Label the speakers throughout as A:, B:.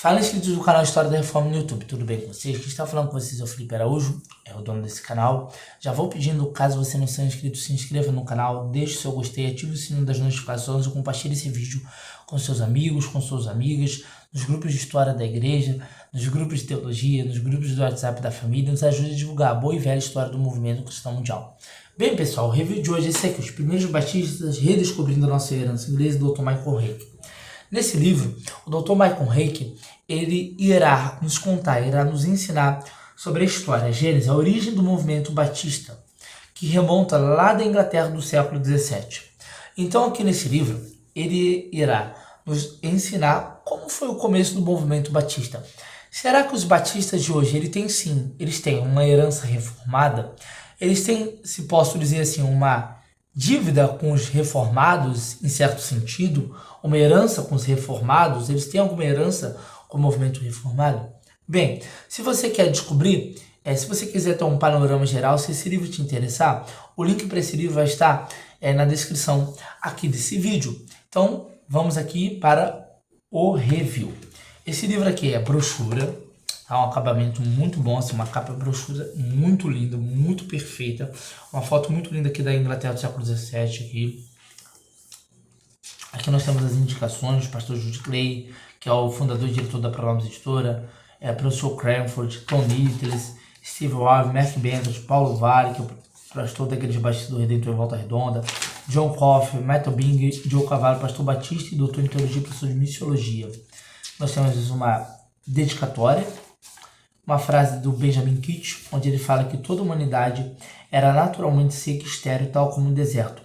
A: Fala, inscritos do canal História da Reforma no YouTube, tudo bem com vocês? Quem está falando com vocês é o Felipe Araújo, é o dono desse canal. Já vou pedindo, caso você não seja inscrito, se inscreva no canal, deixe o seu gostei, ative o sininho das notificações e compartilhe esse vídeo com seus amigos, com suas amigas, nos grupos de história da igreja, nos grupos de teologia, nos grupos do WhatsApp da família. Nos ajude a divulgar a boa e velha história do movimento cristão mundial. Bem, pessoal, o review de hoje é esse aqui, os primeiros batistas redescobrindo a nossa herança inglesa, do Dr. Michael Hake. Nesse livro, o Dr. Michael Hake, ele irá nos contar, irá nos ensinar sobre a história, a gênese, a origem do movimento batista, que remonta lá da Inglaterra do século XVII. Então, aqui nesse livro, ele irá nos ensinar como foi o começo do movimento batista. Será que os batistas de hoje, eles têm uma herança reformada? Eles têm, se posso dizer assim, uma dívida com os reformados, em certo sentido, uma herança com os reformados? Eles têm alguma herança com o movimento reformado? Bem, se você quer descobrir, se você quiser ter um panorama geral, se esse livro te interessar, o link para esse livro vai estar na descrição aqui desse vídeo. Então, vamos aqui para o review. Esse livro aqui é brochura, tá? Um acabamento muito bom, assim, uma capa brochura muito linda, muito perfeita. Uma foto muito linda aqui da Inglaterra do século XVII. Aqui nós temos as indicações do pastor Jude Clay, que é o fundador e diretor da Pronomes Editora, professor Cranford, Tom Nicholas, Steve Warren, Mark Benders, Paulo Vale, que é o pastor da Igreja Batista do Redentor em Volta Redonda, John Coffey, Matt Bing, Joe Cavallo, pastor batista e doutor em teologia e professor de missiologia. Nós temos uma dedicatória, uma frase do Benjamin Kitt, onde ele fala que toda a humanidade era naturalmente seca e estéril, tal como um deserto,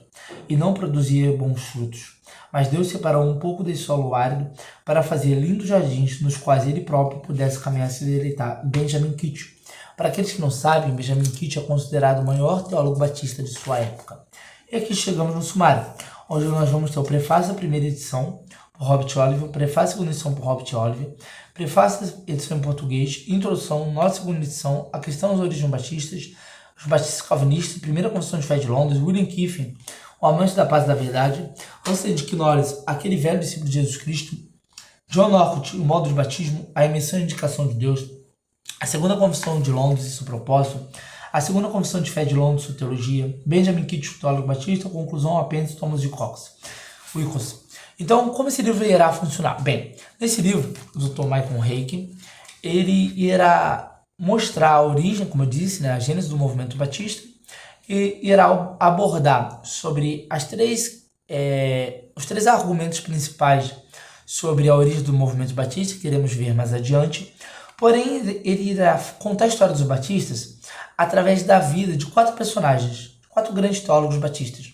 A: e não produzia bons frutos. Mas Deus separou um pouco desse solo árido para fazer lindos jardins nos quais ele próprio pudesse caminhar e se deleitar. Benjamin Kitt. Para aqueles que não sabem, Benjamin Kitt é considerado o maior teólogo batista de sua época. E aqui chegamos no sumário, onde nós vamos ter o prefácio da primeira edição, por Robert Oliver, prefácio da segunda edição por Robert Oliver, prefácio da edição em português, introdução, nota segunda edição, a questão das origens batistas, os batistas calvinistas, primeira confissão de fé de Londres, William Kiffin, o amante da paz e da verdade, Anselm de Knowles, aquele velho discípulo de Jesus Cristo, John Norcott, o modo de batismo, a emissão e indicação de Deus, a segunda confissão de Londres e seu propósito, a segunda confissão de fé de Londres e sua teologia, Benjamin Kitt, o teólogo batista, conclusão, apêndice, Thomas de Wilcox. Então, como esse livro irá funcionar? Bem, nesse livro, o Dr. Michael Hake, ele irá mostrar a origem, como eu disse, a gênese do movimento batista, e irá abordar sobre os três argumentos principais sobre a origem do movimento batista, que iremos ver mais adiante. Porém, ele irá contar a história dos batistas através da vida de quatro personagens, quatro grandes teólogos batistas,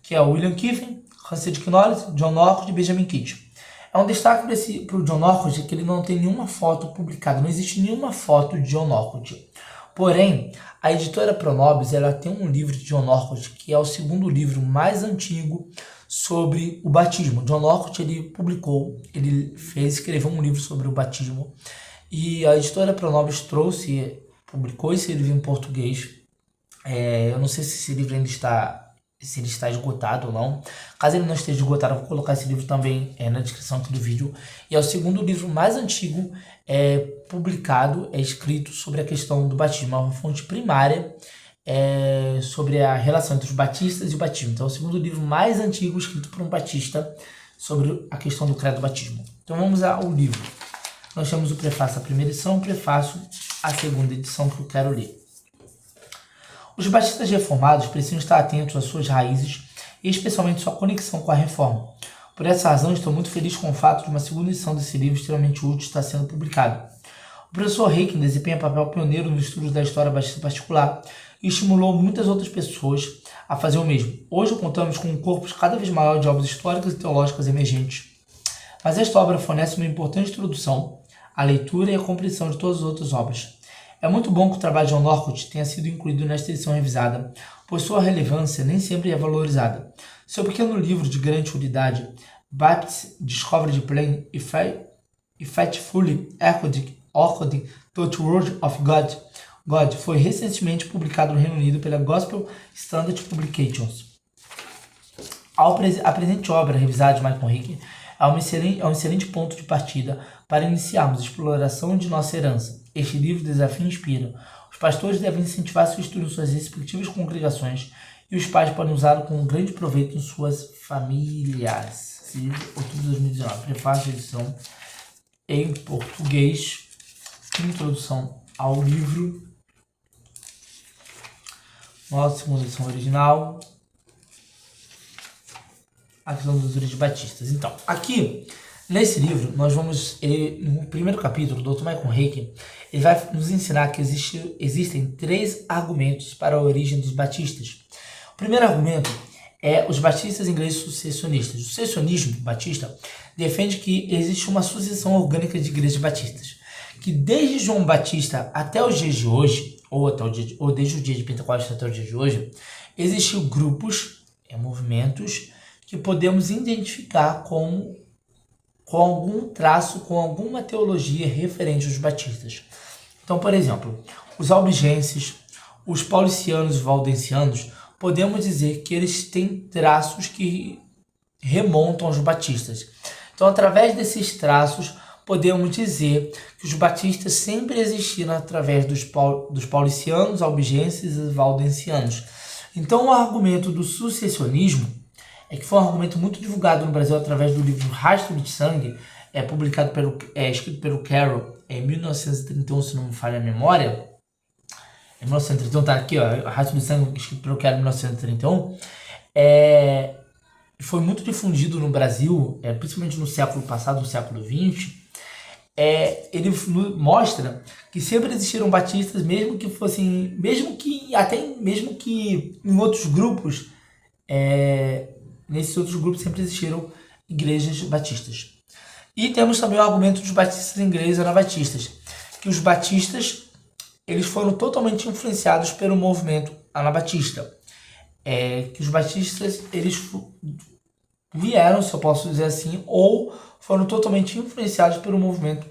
A: que é o William Kiffin, Anselm de Knowles, John Norcott e Benjamin Kitt. É um destaque para o John Norcott que ele não tem nenhuma foto publicada, não existe nenhuma foto de John Norcott. Porém, a editora Pronomes, ela tem um livro de John Norcott, que é o segundo livro mais antigo sobre o batismo. John Norcott, ele escreveu um livro sobre o batismo, e a editora Pronomes publicou esse livro em português. Eu não sei se esse livro ainda está esgotado ou não. Caso ele não esteja esgotado, eu vou colocar esse livro também na descrição aqui do vídeo. E é o segundo livro mais antigo publicado, escrito sobre a questão do batismo. É uma fonte primária sobre a relação entre os batistas e o batismo. Então é o segundo livro mais antigo escrito por um batista sobre a questão do credo do batismo. Então vamos ao livro. Nós temos o prefácio à primeira edição, o prefácio à segunda edição, que eu quero ler. Os batistas reformados precisam estar atentos às suas raízes e especialmente sua conexão com a reforma. Por essa razão, estou muito feliz com o fato de uma segunda edição desse livro extremamente útil estar sendo publicado. O professor Hake desempenha papel pioneiro no estudo da história batista particular e estimulou muitas outras pessoas a fazer o mesmo. Hoje contamos com um corpus cada vez maior de obras históricas e teológicas emergentes. Mas esta obra fornece uma importante introdução à leitura e à compreensão de todas as outras obras. É muito bom que o trabalho de John Norcott tenha sido incluído nesta edição revisada, pois sua relevância nem sempre é valorizada. Seu pequeno livro de grande utilidade, Baptist Discovered Plain e Faithfully According to the Word of God, foi recentemente publicado no Reino Unido pela Gospel Standard Publications. A presente obra revisada de Michael Hake é um excelente ponto de partida para iniciarmos a exploração de nossa herança. Este livro desafia e inspira. Os pastores devem incentivar seu estudo em suas respectivas congregações e os pais podem usá-lo com grande proveito em suas famílias. Esse livro, outubro de 2019. Prefácio de edição em português. Introdução ao livro. Nossa segunda edição original. A questão dos origens batistas. Então, aqui, nesse livro, nós vamos, no primeiro capítulo, o Dr. Michael Heiken, ele vai nos ensinar que existem 3 argumentos para a origem dos batistas. O primeiro argumento é os batistas em igrejas sucessionistas. O sucessionismo batista defende que existe uma sucessão orgânica de igrejas batistas, que desde João Batista até os dias de hoje, ou desde o dia de Pentecostes até o dia de hoje, existiam grupos, movimentos, que podemos identificar com algum traço, com alguma teologia referente aos batistas. Então, por exemplo, os albigenses, os paulicianos e valdensianos, podemos dizer que eles têm traços que remontam aos batistas. Então, através desses traços, podemos dizer que os batistas sempre existiram através dos paulicianos, albigenses e valdensianos. Então, o argumento do sucessionismo é que foi um argumento muito divulgado no Brasil através do livro Rastro de Sangue, escrito pelo Carroll em 1931, se não me falha a memória. Em 1931, tá aqui, ó, Rastro de Sangue, escrito pelo Carroll em 1931. Foi muito difundido no Brasil, principalmente no século passado, no século XX. Ele mostra que sempre existiram batistas, mesmo que em outros grupos, nesses outros grupos sempre existiram igrejas batistas. E temos também o argumento dos batistas em igrejas anabatistas, que os batistas eles foram totalmente influenciados pelo movimento anabatista. Que os batistas eles vieram, se eu posso dizer assim, ou foram totalmente influenciados pelo movimento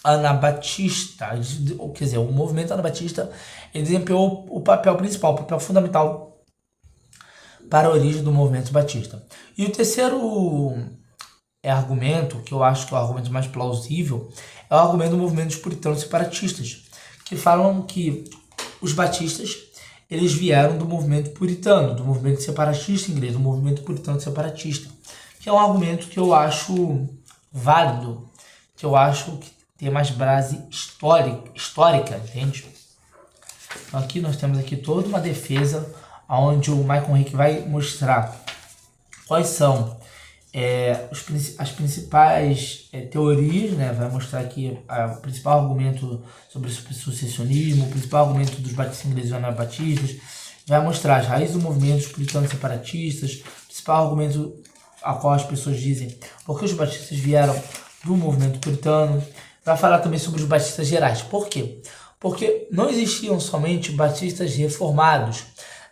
A: anabatista. Quer dizer, o movimento anabatista ele desempenhou o papel principal, o papel fundamental para a origem do movimento batista. E o terceiro argumento, que eu acho que é o argumento mais plausível, é o argumento do movimento dos puritanos separatistas, que falam que os batistas eles vieram do movimento puritano, do movimento separatista inglês, do movimento puritano separatista, que é um argumento que eu acho válido, que eu acho que tem mais base histórica, entende? Então aqui nós temos aqui toda uma defesa onde o Michael Heiken vai mostrar quais são as principais teorias, né? Vai mostrar aqui o principal argumento sobre o sucessionismo, o principal argumento dos batistas ingleses e anabatistas, vai mostrar as raízes do movimento, os puritanos separatistas, o principal argumento a qual as pessoas dizem porque os batistas vieram do movimento puritano. Vai falar também sobre os batistas gerais. Por quê? Porque não existiam somente batistas reformados.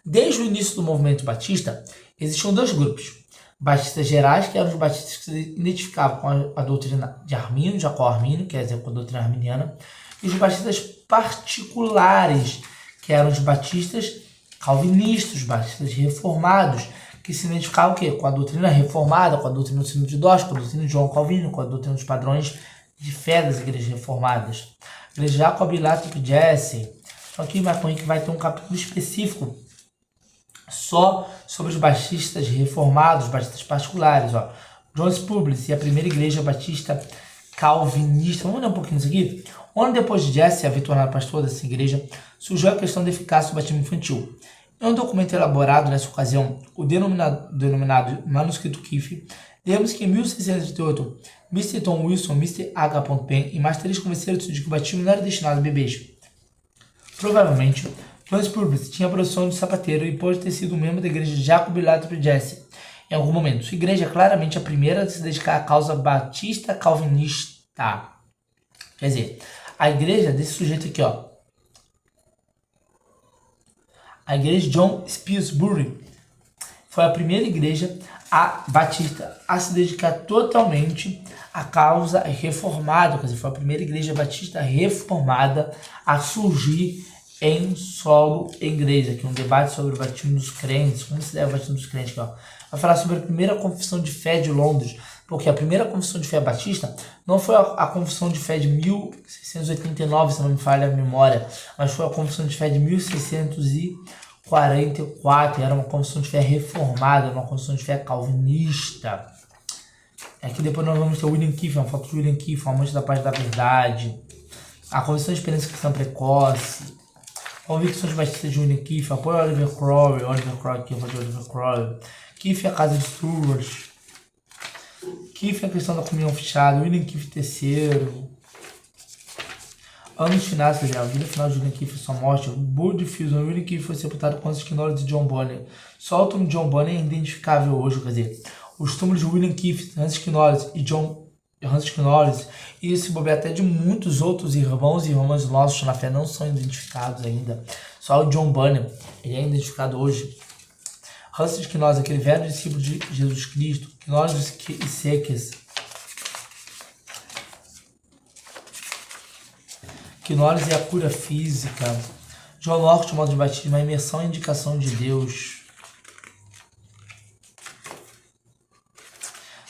A: Desde o início do movimento batista, existiam 2 grupos. Batistas gerais, que eram os batistas que se identificavam com a doutrina de Arminio, Jacó Arminio, quer dizer, com a doutrina arminiana, e os batistas particulares, que eram os batistas calvinistas, os batistas reformados, que se identificavam o quê? Com a doutrina reformada, com a doutrina do Sínodo de Dós, com a doutrina de João Calvino, com a doutrina dos padrões de fé das igrejas reformadas. A igreja Jacob Lathrop Jesse. Então aqui que vai ter um capítulo específico só sobre os batistas reformados, batistas particulares. John Publius e a primeira igreja batista calvinista. Vamos ler um pouquinho disso aqui? Um ano depois de Jesse haver tornado pastor dessa igreja, surgiu a questão da eficácia do batismo infantil. Em um documento elaborado nessa ocasião, o denominado Manuscrito Keefe, lemos que em 1638, Mr. Tom Wilson, Mr. H. Penn e mais 3 convenceram-se de que o batismo não era destinado a bebês. Provavelmente, John Publius tinha a profissão de sapateiro e pode ter sido membro da igreja Jacob Lathrop Jesse em algum momento. Sua igreja é claramente a primeira a se dedicar à causa batista calvinista. Quer dizer, a igreja desse sujeito aqui, a igreja de John Spilsbury foi a primeira igreja batista a se dedicar totalmente à causa reformada. Quer dizer, foi a primeira igreja batista reformada a surgir em solo igreja. Aqui um debate sobre o batismo dos crentes. Como se deve o batismo dos crentes? Aqui, Vai falar sobre a primeira confissão de fé de Londres, Porque a primeira confissão de fé batista não foi a confissão de fé de 1689, se não me falha a memória, mas foi a confissão de fé de 1644, era uma confissão de fé reformada, uma confissão de fé calvinista. Aqui depois nós vamos ter o William Keefe, uma foto de William Keefe, amante da paz e da verdade. A Convenção de Experiência Cristã Precoce. Convicções Batistas de William Keefe. Apoio a Oliver Crowley. Aqui eu vou de Oliver Crowley. Keefe a Casa de Stuart. Keefe a Questão da Comunhão Fechada. William Keefe III. Anos finais, a vida final de William Keefe e sua morte. Bud Fusion. William Keefe foi sepultado com os Knowles de John Bonner. Só o túmulo de John Bonner é identificável hoje, quer dizer, os túmulos de William Keefe, Hans Knowles e Hans Knowles, e esse bobear até de muitos outros irmãos e irmãs nossos na fé não são identificados ainda. Só o John Bunyan, ele é identificado hoje. Hans Knowles, aquele velho discípulo de Jesus Cristo, Knowles e Sekes. Knowles é a cura física. John Locke, modo de batismo, a imersão e indicação de Deus.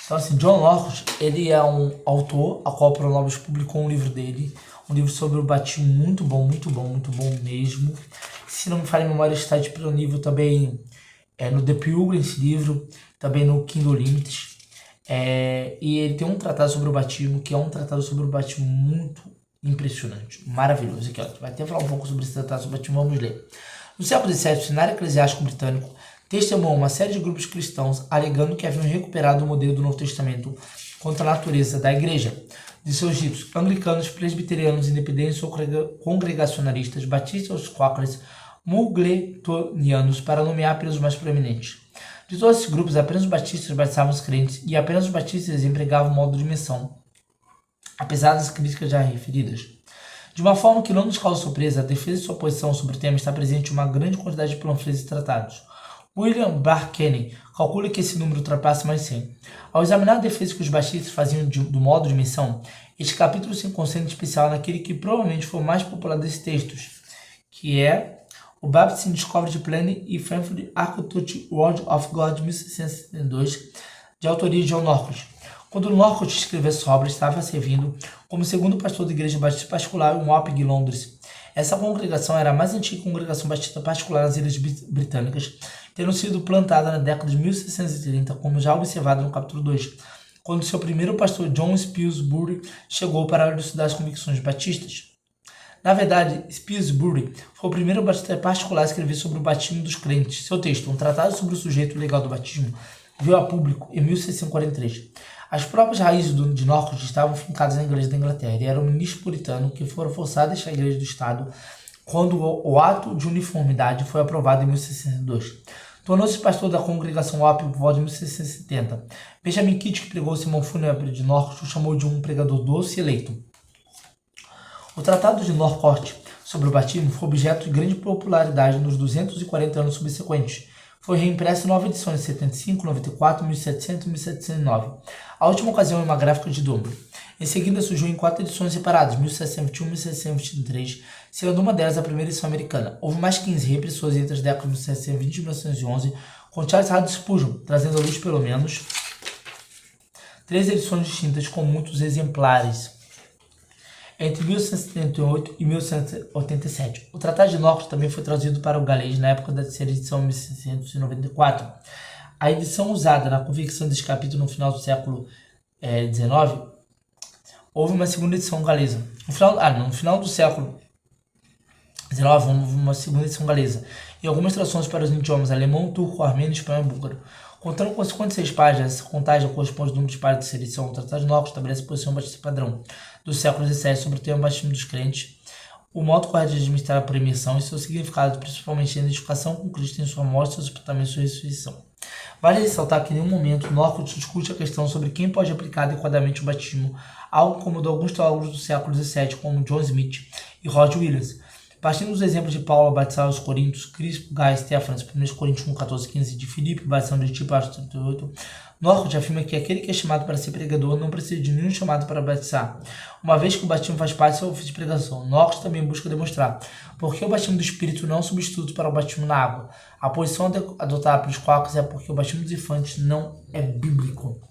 A: Então, assim, John Locke, ele é um autor, a qual o Pronovis publicou um livro dele, um livro sobre o batismo muito bom mesmo. Se não me falha a memória, está disponível também no The Pilgrim, esse livro, também no Kindle Limited. E ele tem um tratado sobre o batismo, que é um tratado sobre o batismo muito impressionante, maravilhoso. Aqui, ó, vai até falar um pouco sobre esse tratado sobre o batismo, vamos ler. No século XVII, o cenário eclesiástico britânico testemunhou uma série de grupos cristãos alegando que haviam recuperado o modelo do Novo Testamento contra a natureza da igreja, de seus ditos anglicanos, presbiterianos, independentes ou congregacionalistas, batistas, quakers, mugletonianos, para nomear pelos mais proeminentes. De todos esses grupos, apenas os batistas batizavam os crentes e apenas os batistas empregavam o modo de missão, apesar das críticas já referidas. De uma forma que não nos causa surpresa, a defesa de sua posição sobre o tema está presente em uma grande quantidade de panfletos e tratados. William Barkeney calcula que esse número ultrapassa mais 100. Ao examinar a defesa que os batistas faziam do modo de missão, este capítulo se concentra em especial naquele que provavelmente foi o mais popular desses textos, que é o Baptist Discovery Plan e Frankfurt Architecture Word of God, 1662, de autoria de John Norcott. Quando Norcott escreveu essa obra, estava servindo como segundo pastor da igreja batista particular em Wapping, Londres. Essa congregação era a mais antiga congregação batista particular nas Ilhas Britânicas, tendo sido plantada na década de 1630, como já observado no capítulo 2, quando seu primeiro pastor John Spilsbury chegou para elucidar as convicções batistas. Na verdade, Spilsbury foi o primeiro batista particular a escrever sobre o batismo dos crentes. Seu texto, um tratado sobre o sujeito legal do batismo, veio a público em 1643. As próprias raízes de Norcott estavam fincadas na Igreja da Inglaterra e era um ministro puritano que fora forçado a deixar a Igreja do Estado quando o Ato de Uniformidade foi aprovado em 1602. Tornou-se pastor da congregação Wapping por volta de 1670. Benjamin Kitt, que pregou o sermão fúnebre de Norcott, o chamou de um pregador doce e eleito. O Tratado de Norcott sobre o batismo foi objeto de grande popularidade nos 240 anos subsequentes. Foi reimpresso em 9 edições, 75, 94, 1700 e 1709. A última ocasião é uma gráfica de dobro. Em seguida surgiu em 4 edições separadas, 1721 e 1723, sendo uma delas a primeira edição americana. Houve mais 15 reimpressões entre as décadas de 1720 e 1911, com Charles Haddon Spurgeon, trazendo à luz pelo menos 3 edições distintas com muitos exemplares. Entre 1178 e 1187. O Tratado de Norcott também foi traduzido para o galês na época da terceira edição, em 1694. A edição usada na convicção deste capítulo no final do século XIX, houve uma segunda edição galesa. No final do século XIX, houve uma segunda edição galesa, e algumas traduções para os idiomas alemão, turco, armênio, espanhol e búlgaro. Contando com 56 páginas, essa contagem corresponde ao número de páginas de terceira edição. O Tratado de Norcott estabelece a posição batista padrão do século XVII sobre o tema batismo dos crentes, o modo correto de administrar a permissão e seu significado, principalmente a identificação com Cristo em sua morte, seu sepultamento e sua ressurreição. Vale ressaltar que em nenhum momento Norcott discute a questão sobre quem pode aplicar adequadamente o batismo, algo que incomodou alguns teólogos do século XVII, como John Smith e Rod Williams. Partindo dos exemplos de Paulo a batizar os Coríntios, Crispo, Gai, Stefanas, 1 Coríntios 1, 14, 15, de Filipe, batizando de tipo 38, Norcott afirma que aquele que é chamado para ser pregador não precisa de nenhum chamado para batizar, uma vez que o batismo faz parte do seu ofício de pregação. Norcott também busca demonstrar porque o batismo do Espírito não é um substituto para o batismo na água. A posição adotada pelos quakers é porque o batismo dos infantes não é bíblico.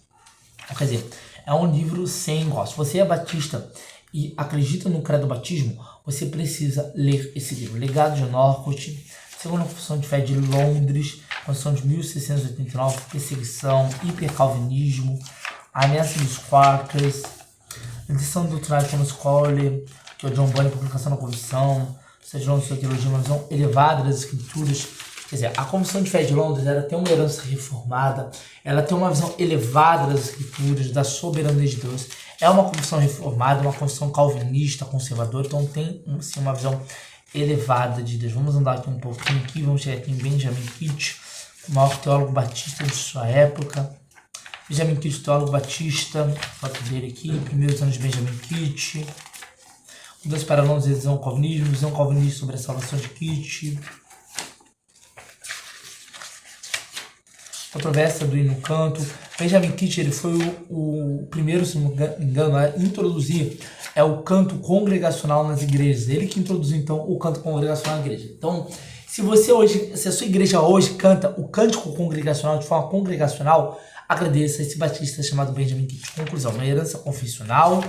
A: Quer dizer, é um livro sem igual. Se você é batista e acredita no credo do batismo, você precisa ler esse livro. Legado de Northcote, Segunda Confissão de Fé de Londres, Constituição de 1689, Perseguição, Hipercalvinismo, A Ameaça dos Quakers, Edição doutrinária de Thomas Cole, que é o John Bunyan, Publicação da Confissão, seja lá sua teologia, uma visão elevada das Escrituras. Quer dizer, a Confissão de Fé de Londres, ela tem uma herança reformada, ela tem uma visão elevada das Escrituras, da soberania de Deus. É uma confissão reformada, uma confissão calvinista, conservadora, então tem sim, uma visão elevada de Deus. Vamos andar aqui um pouquinho aqui, vamos chegar aqui em Benjamin Kitt, o maior teólogo batista de sua época. Benjamin Kitt, teólogo batista, foto dele aqui, primeiros anos de Benjamin Kitt. Dois para Londres, visão calvinista sobre a salvação de Kitt. Controvérsia do hino canto. Benjamin Kitt, ele foi o primeiro, se não me engano, a introduzir o canto congregacional nas igrejas. Ele que introduziu, então, o canto congregacional na igreja. Então, se a sua igreja hoje canta o cântico congregacional de forma congregacional, agradeça a esse batista chamado Benjamin Kitt. Conclusão, uma herança confessional,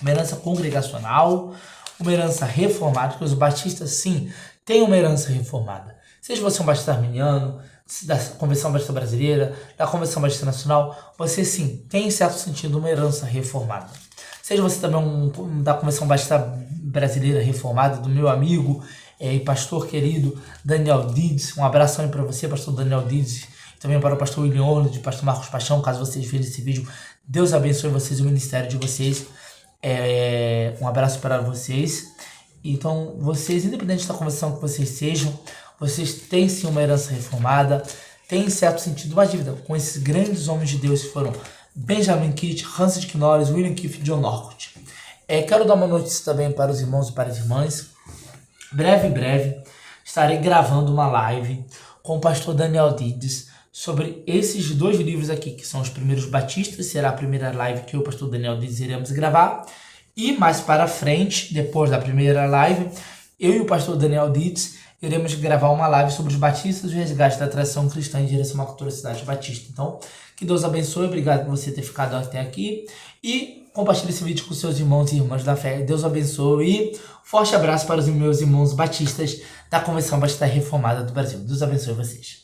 A: uma herança congregacional, uma herança reformada, porque os batistas, sim, têm uma herança reformada. Seja você um batista arminiano, da Convenção Batista Brasileira, da Convenção Batista Nacional, você, sim, tem, em certo sentido, uma herança reformada. Seja você também da Convenção Batista Brasileira Reformada, do meu amigo e pastor querido Daniel Dides, um abraço aí para você, pastor Daniel Dides, também para o pastor William Orlando, pastor Marcos Paixão, caso vocês vejam esse vídeo, Deus abençoe vocês e o ministério de vocês. Um abraço para vocês. Então, vocês, independente da conversão que vocês sejam, vocês têm sim uma herança reformada, têm em certo sentido uma dívida com esses grandes homens de Deus que foram Benjamin Kitt, Hans Dick Norris, William Keith e John Northcote. Quero dar uma notícia também para os irmãos e para as irmãs. Breve, estarei gravando uma live com o pastor Daniel Dides sobre esses dois livros aqui, que são os primeiros batistas. Será a primeira live que eu e o pastor Daniel Dides iremos gravar. E mais para frente, depois da primeira live, eu e o pastor Daniel Dides iremos gravar uma live sobre os batistas e o resgate da tradição cristã em direção à cultura cidade batista. Então, que Deus abençoe, obrigado por você ter ficado até aqui e compartilhe esse vídeo com seus irmãos e irmãs da fé. Deus abençoe e forte abraço para os meus irmãos batistas da Convenção Batista Reformada do Brasil. Deus abençoe vocês.